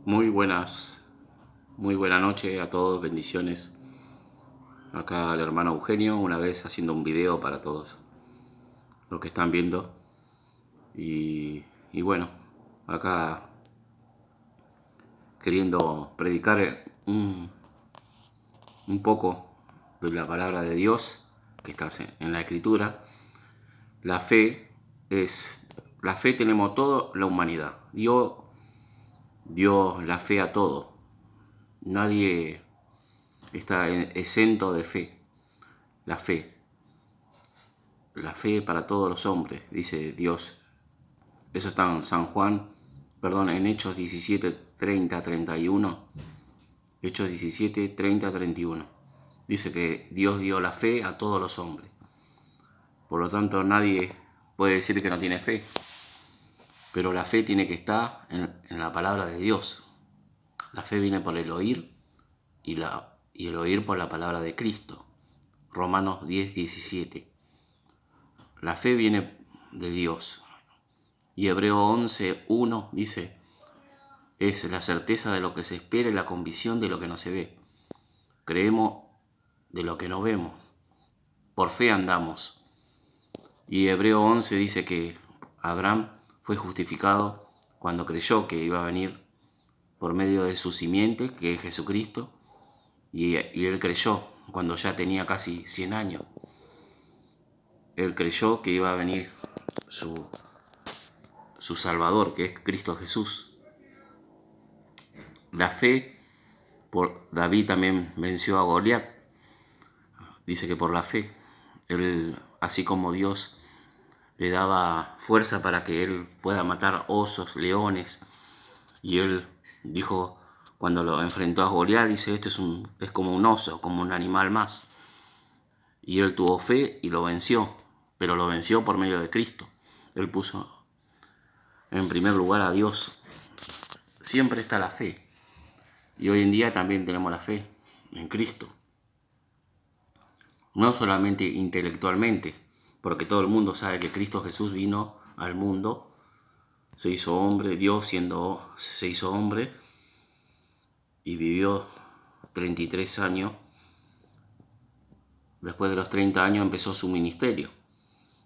Muy muy buena noche a todos, bendiciones. Acá el hermano Eugenio, una vez haciendo un video para todos los que están viendo. Y bueno, acá queriendo predicar un poco de la palabra de Dios que está en la Escritura. La fe la fe tenemos toda la humanidad. Dios dio la fe a todo. Nadie está exento de fe. La fe. La fe para todos los hombres, dice Dios. Eso está en en Hechos 17, 30, 31. Hechos 17, 30, 31. Dice que Dios dio la fe a todos los hombres. Por lo tanto, nadie puede decir que no tiene fe. Pero la fe tiene que estar en la palabra de Dios. La fe viene por el oír y el oír por la palabra de Cristo. Romanos 10, 17. La fe viene de Dios. Y Hebreo 11, 1 dice, es la certeza de lo que se espera y la convicción de lo que no se ve. Creemos de lo que no vemos. Por fe andamos. Y Hebreo 11 dice que Abraham fue justificado cuando creyó que iba a venir por medio de su simiente, que es Jesucristo, y él creyó cuando ya tenía casi 100 años. Él creyó que iba a venir su Salvador, que es Cristo Jesús. La fe, por David también venció a Goliat. Dice que por la fe, él, así como Dios le daba fuerza para que él pueda matar osos, leones, y él dijo, cuando lo enfrentó a Goliat, dice, es como un oso, como un animal más. Y él tuvo fe y lo venció, pero lo venció por medio de Cristo. Él puso en primer lugar a Dios. Siempre está la fe. Y hoy en día también tenemos la fe en Cristo. No solamente intelectualmente, porque todo el mundo sabe que Cristo Jesús vino al mundo, se hizo hombre, Dios se hizo hombre y vivió 33 años. Después de los 30 años empezó su ministerio,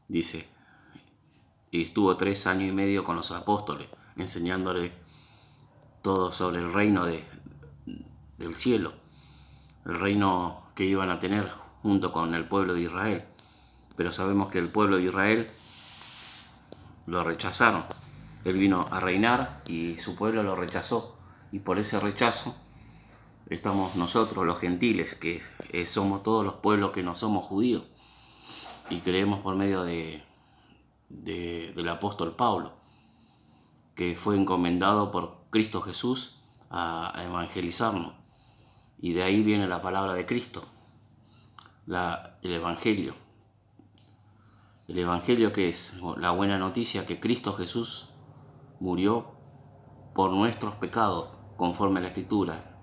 dice, y estuvo 3 años y medio con los apóstoles, enseñándole todo sobre el reino del cielo, el reino que iban a tener junto con el pueblo de Israel. Pero sabemos que el pueblo de Israel lo rechazaron. Él vino a reinar y su pueblo lo rechazó. Y por ese rechazo estamos nosotros, los gentiles, que somos todos los pueblos que no somos judíos. Y creemos por medio del apóstol Pablo, que fue encomendado por Cristo Jesús a evangelizarnos. Y de ahí viene la palabra de Cristo, el Evangelio. El Evangelio, que es la buena noticia que Cristo Jesús murió por nuestros pecados, conforme a la Escritura,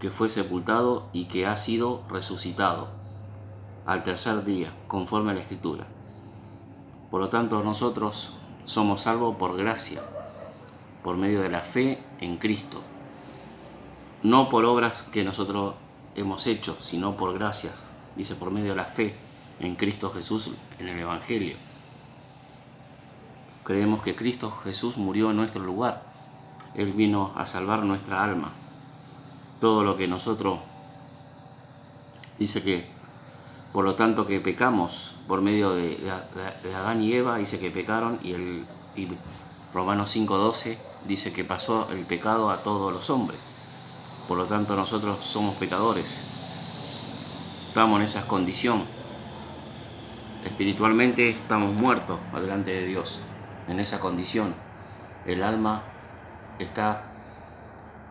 que fue sepultado y que ha sido resucitado al tercer día, conforme a la Escritura. Por lo tanto, nosotros somos salvos por gracia, por medio de la fe en Cristo. No por obras que nosotros hemos hecho, sino por gracia. Dice, por medio de la fe en Cristo Jesús, en el Evangelio. Creemos que Cristo Jesús murió en nuestro lugar. Él vino a salvar nuestra alma. Todo lo que nosotros, dice que, por lo tanto que pecamos por medio de Adán y Eva, dice que pecaron, y Romanos 5:12 dice que pasó el pecado a todos los hombres. Por lo tanto nosotros somos pecadores. Estamos en esa condición. Espiritualmente estamos muertos delante de Dios, en esa condición. El alma está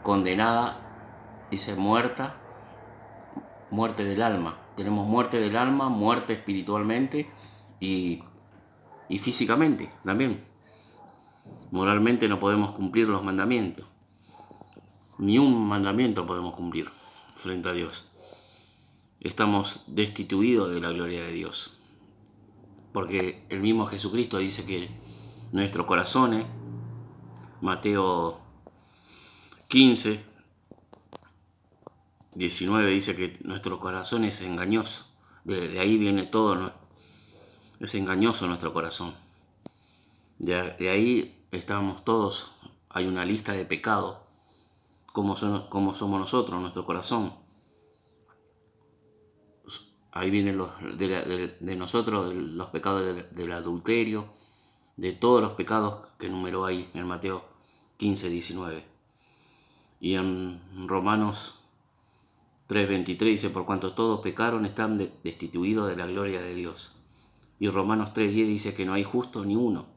condenada, dice muerta, muerte del alma. Tenemos muerte del alma, muerte espiritualmente y físicamente también. Moralmente no podemos cumplir los mandamientos. Ni un mandamiento podemos cumplir frente a Dios. Estamos destituidos de la gloria de Dios. Porque el mismo Jesucristo dice que nuestros corazones, Mateo 15, 19 dice que nuestro corazón es engañoso. De ahí viene todo, ¿no? Es engañoso nuestro corazón. De ahí estamos todos. Hay una lista de pecados. Como somos nosotros, nuestro corazón. Ahí vienen de nosotros los pecados del adulterio, de todos los pecados que enumeró ahí en Mateo 15, 19. Y en Romanos 3:23 dice, por cuanto todos pecaron están destituidos de la gloria de Dios. Y Romanos 3:10 dice que no hay justo ni uno.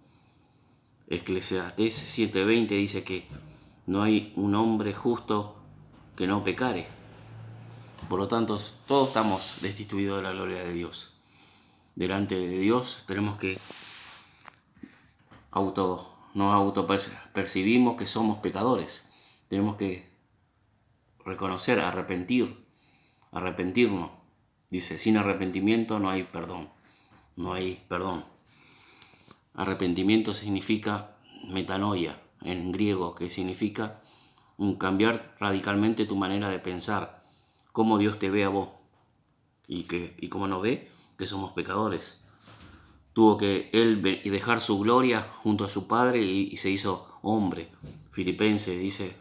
Eclesiastés 7:20 dice que no hay un hombre justo que no pecare. Por lo tanto, todos estamos destituidos de la gloria de Dios. Delante de Dios tenemos que nos autopercibimos que somos pecadores. Tenemos que reconocer, arrepentirnos. Dice, sin arrepentimiento no hay perdón. No hay perdón. Arrepentimiento significa metanoia en griego, que significa cambiar radicalmente tu manera de pensar, cómo Dios te ve a vos y cómo nos ve, que somos pecadores. Tuvo que él dejar su gloria junto a su Padre y se hizo hombre. Filipenses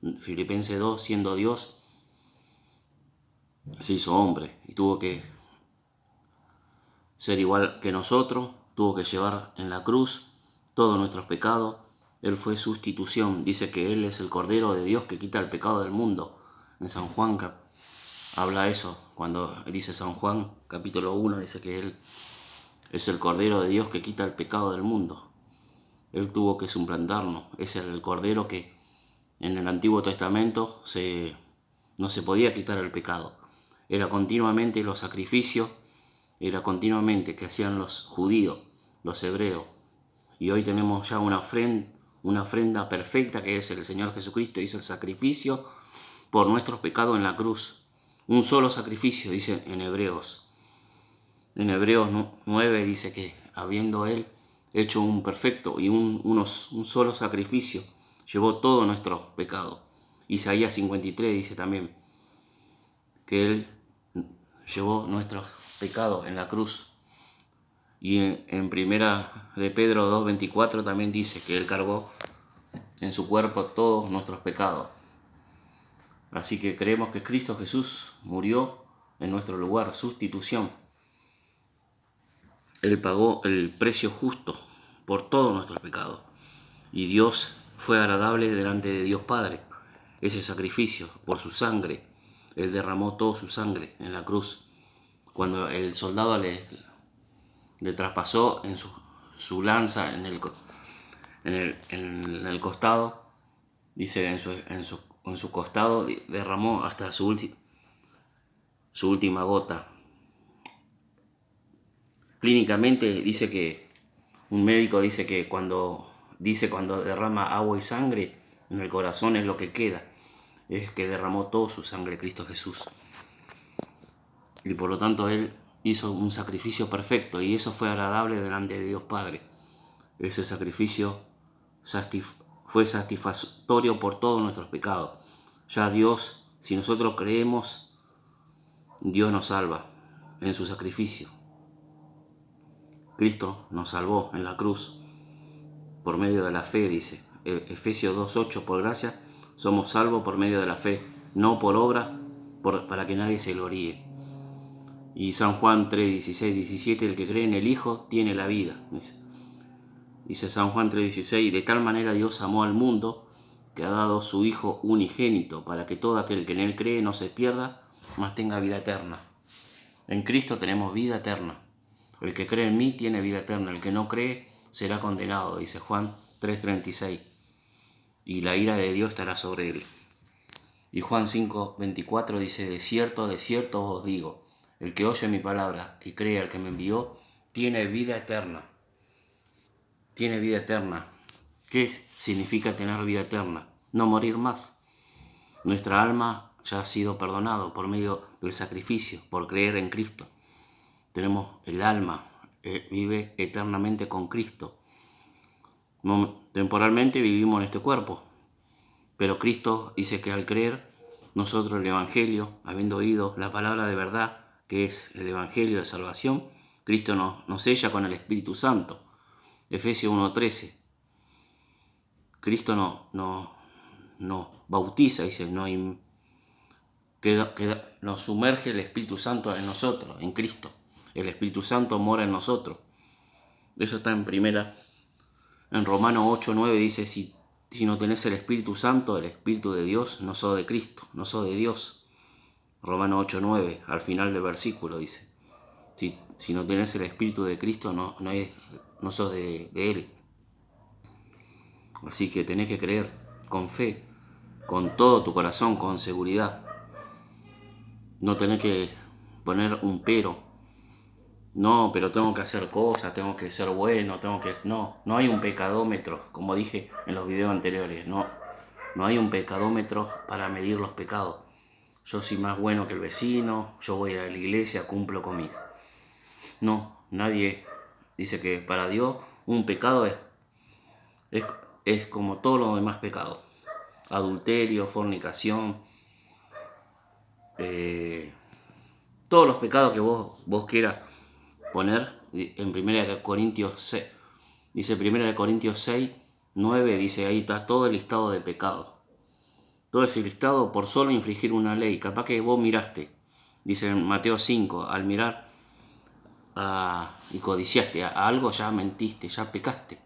2, siendo Dios, se hizo hombre y tuvo que ser igual que nosotros, tuvo que llevar en la cruz todos nuestros pecados. Él fue sustitución. Dice que Él es el Cordero de Dios que quita el pecado del mundo. En San Juan habla eso. Cuando dice San Juan, capítulo 1, dice que Él es el Cordero de Dios que quita el pecado del mundo. Él tuvo que suplantarnos. Es el Cordero que en el Antiguo Testamento no se podía quitar el pecado. Era continuamente los sacrificios, era continuamente que hacían los judíos, los hebreos. Y hoy tenemos ya una ofrenda perfecta que es el Señor Jesucristo. Hizo el sacrificio por nuestros pecados en la cruz. Un solo sacrificio, dice en Hebreos. En Hebreos 9 dice que habiendo Él hecho un perfecto y un solo sacrificio, llevó todos nuestros pecados. Isaías 53 dice también que Él llevó nuestros pecados en la cruz. Y en primera de Pedro 2:24 también dice que Él cargó en su cuerpo todos nuestros pecados. Así que creemos que Cristo Jesús murió en nuestro lugar, sustitución. Él pagó el precio justo por todos nuestros pecados. Y Dios fue agradable delante de Dios Padre. Ese sacrificio por su sangre. Él derramó toda su sangre en la cruz. Cuando el soldado le traspasó en su lanza en el costado, dice en su costado derramó hasta su última gota. Clínicamente dice que un médico dice que cuando derrama agua y sangre en el corazón es lo que queda, es que derramó toda su sangre Cristo Jesús. Y por lo tanto Él hizo un sacrificio perfecto y eso fue agradable delante de Dios Padre. Ese sacrificio fue satisfactorio por todos nuestros pecados. Ya Dios, si nosotros creemos, Dios nos salva en su sacrificio. Cristo nos salvó en la cruz por medio de la fe, dice Efesios 2:8, por gracia somos salvos por medio de la fe, no por obra, para que nadie se gloríe. Y San Juan 3:16, 17, el que cree en el Hijo tiene la vida. Dice San Juan 3:16, de tal manera Dios amó al mundo que ha dado su Hijo unigénito para que todo aquel que en Él cree no se pierda, mas tenga vida eterna. En Cristo tenemos vida eterna. El que cree en mí tiene vida eterna, el que no cree será condenado, dice Juan 3:36. Y la ira de Dios estará sobre él. Y Juan 5:24 dice, de cierto os digo, el que oye mi palabra y cree al que me envió, tiene vida eterna. Tiene vida eterna. ¿Qué significa tener vida eterna? No morir más. Nuestra alma ya ha sido perdonado por medio del sacrificio, por creer en Cristo. Tenemos el alma, vive eternamente con Cristo. Temporalmente vivimos en este cuerpo, Pero Cristo dice que al creer nosotros el Evangelio, habiendo oído la palabra de verdad, que es el Evangelio de salvación, Cristo nos sella con el Espíritu Santo. Efesios 1:13. Cristo nos bautiza, dice, nos sumerge el Espíritu Santo en nosotros, en Cristo. El Espíritu Santo mora en nosotros. Eso está en Romanos 8:9 dice, si no tenés el Espíritu Santo, el Espíritu de Dios, no sos de Cristo, no sos de Dios. Romanos 8:9, al final del versículo dice, si no tenés el Espíritu de Cristo, no sos de Él. Así que tenés que creer con fe, con todo tu corazón, con seguridad. No tenés que poner un pero. No, pero tengo que hacer cosas, tengo que ser bueno, No hay un pecadómetro, como dije en los videos anteriores. No hay un pecadómetro para medir los pecados. Yo soy más bueno que el vecino, yo voy a la iglesia, cumplo con mis... No, nadie dice que para Dios un pecado es como todos los demás pecados. Adulterio, fornicación, todos los pecados que vos quieras poner. En 1 Corintios 6, dice 1 Corintios 6:9, dice ahí está todo el listado de pecados. Todo ese listado por solo infringir una ley. Capaz que vos miraste, dice en Mateo 5, al mirar y codiciaste a algo, ya mentiste, ya pecaste.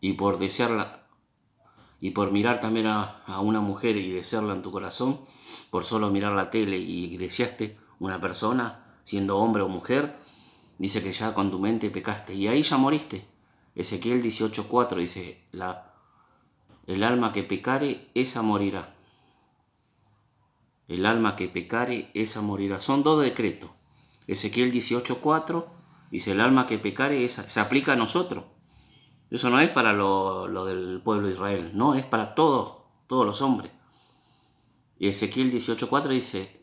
Y por desearla, y por mirar también a una mujer y desearla en tu corazón, por solo mirar la tele y deseaste una persona, siendo hombre o mujer, dice que ya con tu mente pecaste. Y ahí ya moriste. Ezequiel 18:4 dice, el alma que pecare, esa morirá. El alma que pecare, esa morirá. Son dos decretos. Ezequiel 18:4 dice, el alma que pecare, esa se aplica a nosotros. Eso no es para lo del pueblo de Israel, no, es para todos los hombres. Y Ezequiel 18:4 dice,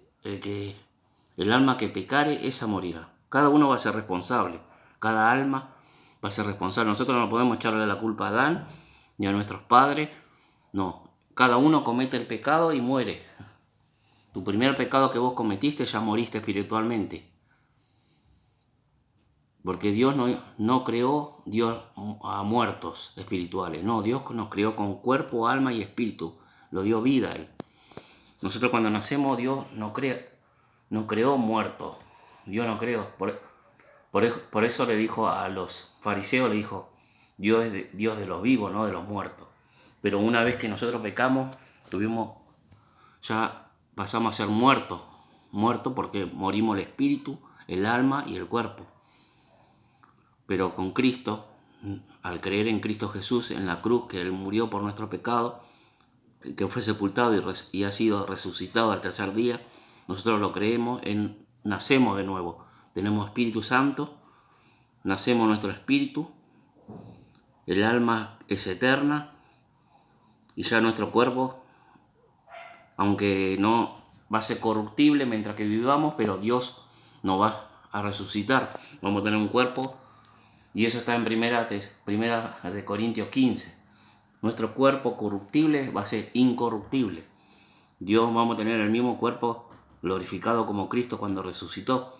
el alma que pecare, esa morirá. Cada uno va a ser responsable, cada alma va a ser responsable. Nosotros no podemos echarle la culpa a Adán ni a nuestros padres, no. Cada uno comete el pecado y muere. Tu primer pecado que vos cometiste, ya moriste espiritualmente. Porque Dios no creó Dios a muertos espirituales. No, Dios nos creó con cuerpo, alma y espíritu. Lo dio vida a Él. Nosotros cuando nacemos, Dios no creó muertos. Dios no creó. Por eso le dijo a los fariseos, le dijo, Dios es Dios de los vivos, no de los muertos. Pero una vez que nosotros pecamos, ya pasamos a ser muertos. Muertos porque morimos el espíritu, el alma y el cuerpo. Pero con Cristo, al creer en Cristo Jesús en la cruz, que Él murió por nuestro pecado, que fue sepultado y ha sido resucitado al tercer día, nosotros lo creemos, nacemos de nuevo. Tenemos Espíritu Santo, nacemos nuestro espíritu, el alma es eterna y ya nuestro cuerpo, aunque no va a ser corruptible mientras que vivamos, pero Dios nos va a resucitar. Vamos a tener un cuerpo. Y eso está en primera de Corintios 15. Nuestro cuerpo corruptible va a ser incorruptible. Dios vamos a tener el mismo cuerpo glorificado como Cristo cuando resucitó.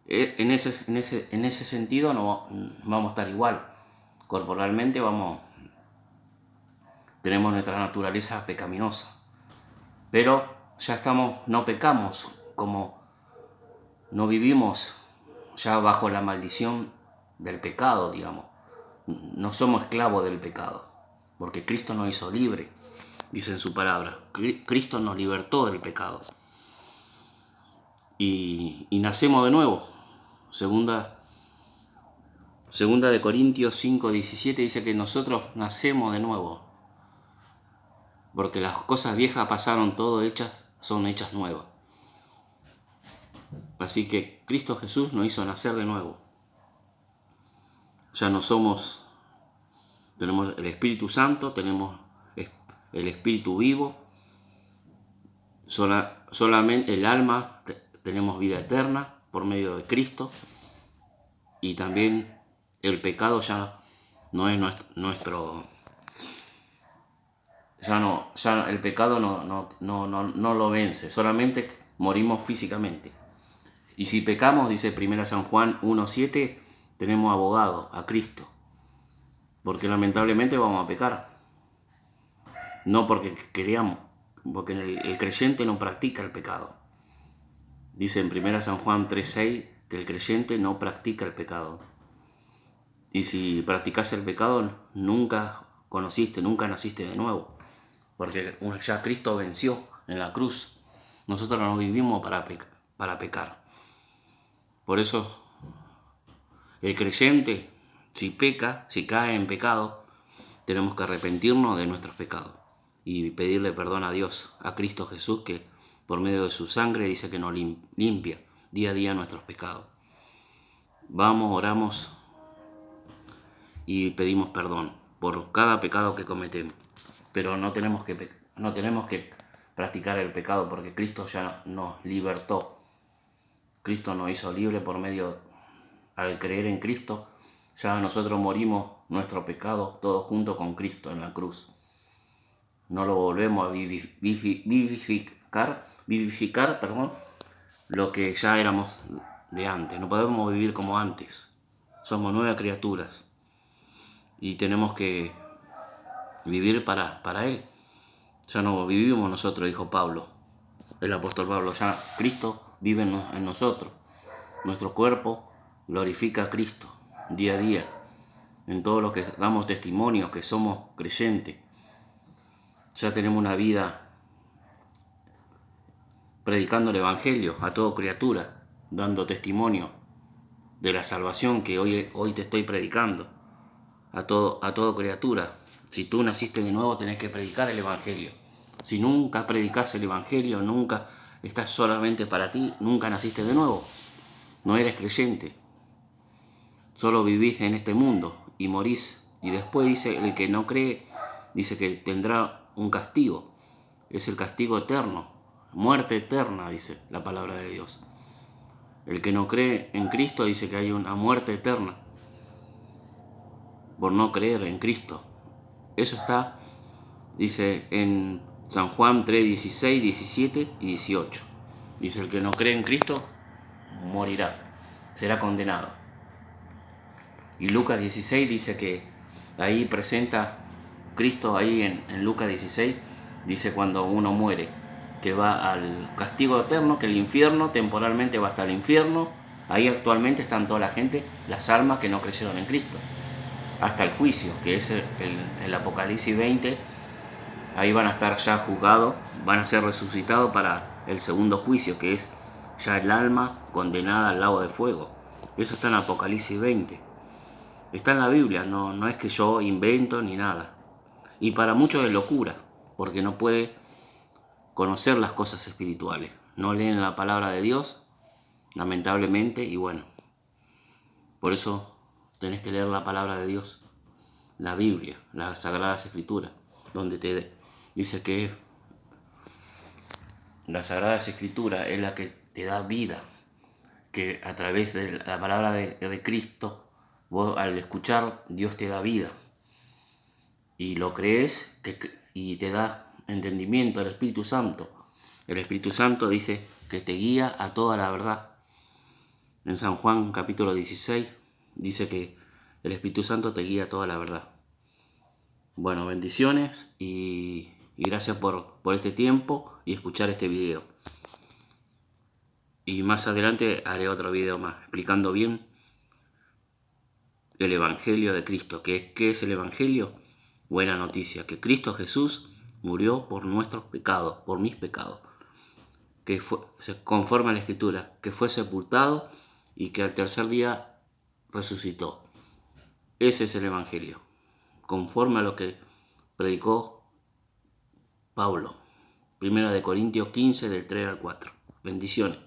En ese sentido no vamos a estar igual. Corporalmente tenemos nuestra naturaleza pecaminosa. Pero ya no pecamos, como no vivimos ya bajo la maldición del pecado, digamos. No somos esclavos del pecado, porque Cristo nos hizo libre, dice en su palabra. Cristo nos libertó del pecado. Y nacemos de nuevo. Segunda de Corintios 5:17 dice que nosotros nacemos de nuevo, porque las cosas viejas pasaron, son hechas nuevas. Así que Cristo Jesús nos hizo nacer de nuevo. Ya no somos, tenemos el Espíritu Santo, tenemos el Espíritu vivo, solamente el alma, tenemos vida eterna por medio de Cristo, y también el pecado ya no es nuestro el pecado no lo vence, solamente morimos físicamente. Y si pecamos, dice 1 San Juan 1:7, tenemos abogado, a Cristo. Porque lamentablemente vamos a pecar. No porque queríamos, porque el creyente no practica el pecado. Dice en 1 San Juan 3:6 que el creyente no practica el pecado. Y si practicas el pecado, nunca conociste, nunca naciste de nuevo. Porque ya Cristo venció en la cruz. Nosotros no vivimos para pecar. Por eso el creyente, si peca, si cae en pecado, tenemos que arrepentirnos de nuestros pecados y pedirle perdón a Dios, a Cristo Jesús, que por medio de su sangre dice que nos limpia día a día nuestros pecados. Vamos, oramos y pedimos perdón por cada pecado que cometemos. Pero no tenemos que practicar el pecado, porque Cristo ya nos libertó. Cristo nos hizo libre por medio, al creer en Cristo, ya nosotros morimos nuestro pecado todos junto con Cristo en la cruz. No lo volvemos a vivificar, lo que ya éramos de antes. No podemos vivir como antes. Somos nuevas criaturas y tenemos que vivir para Él. Ya no vivimos nosotros, dijo Pablo, el apóstol Pablo, ya Cristo vive en nosotros. Nuestro cuerpo glorifica a Cristo día a día, en todo lo que damos testimonio que somos creyentes. Ya tenemos una vida predicando el Evangelio a toda criatura, dando testimonio de la salvación que hoy te estoy predicando a toda criatura. Si tú naciste de nuevo, tenés que predicar el Evangelio. Si nunca predicás el Evangelio, nunca estás solamente para ti, nunca naciste de nuevo. No eres creyente. Solo vivís en este mundo y morís. Y después dice, el que no cree, dice que tendrá un castigo. Es el castigo eterno. Muerte eterna, dice la palabra de Dios. El que no cree en Cristo dice que hay una muerte eterna por no creer en Cristo. Eso está, dice en San Juan 3, 16, 17 y 18. Dice, el que no cree en Cristo morirá, será condenado. Y Lucas 16 dice que ahí presenta Cristo, ahí en Lucas 16, dice cuando uno muere, que va al castigo eterno, que el infierno temporalmente va hasta el infierno. Ahí actualmente están toda la gente, las almas que no creyeron en Cristo. Hasta el juicio, que es el Apocalipsis 20, ahí van a estar ya juzgados, van a ser resucitados para el segundo juicio, que es ya el alma condenada al lago de fuego. Eso está en Apocalipsis 20. Está en la Biblia, no es que yo invento ni nada. Y para muchos es locura, porque no puede conocer las cosas espirituales. No leen la palabra de Dios, lamentablemente, y bueno, por eso tenés que leer la palabra de Dios, la Biblia, las Sagradas Escrituras, donde te dice que la Sagrada Escritura es la que te da vida, que a través de la palabra de Cristo, vos al escuchar, Dios te da vida. Y lo crees y te da entendimiento el Espíritu Santo. El Espíritu Santo dice que te guía a toda la verdad. En San Juan capítulo 16 dice que el Espíritu Santo te guía a toda la verdad. Bueno, bendiciones y gracias por este tiempo y escuchar este video. Y más adelante haré otro video más explicando bien el Evangelio de Cristo. ¿Qué es el Evangelio? Buena noticia, que Cristo Jesús murió por nuestros pecados, por mis pecados, que se conforme a la Escritura, que fue sepultado y que al tercer día resucitó. Ese es el Evangelio, conforme a lo que predicó Pablo, 1 Corintios 15, del 3 al 4. Bendiciones.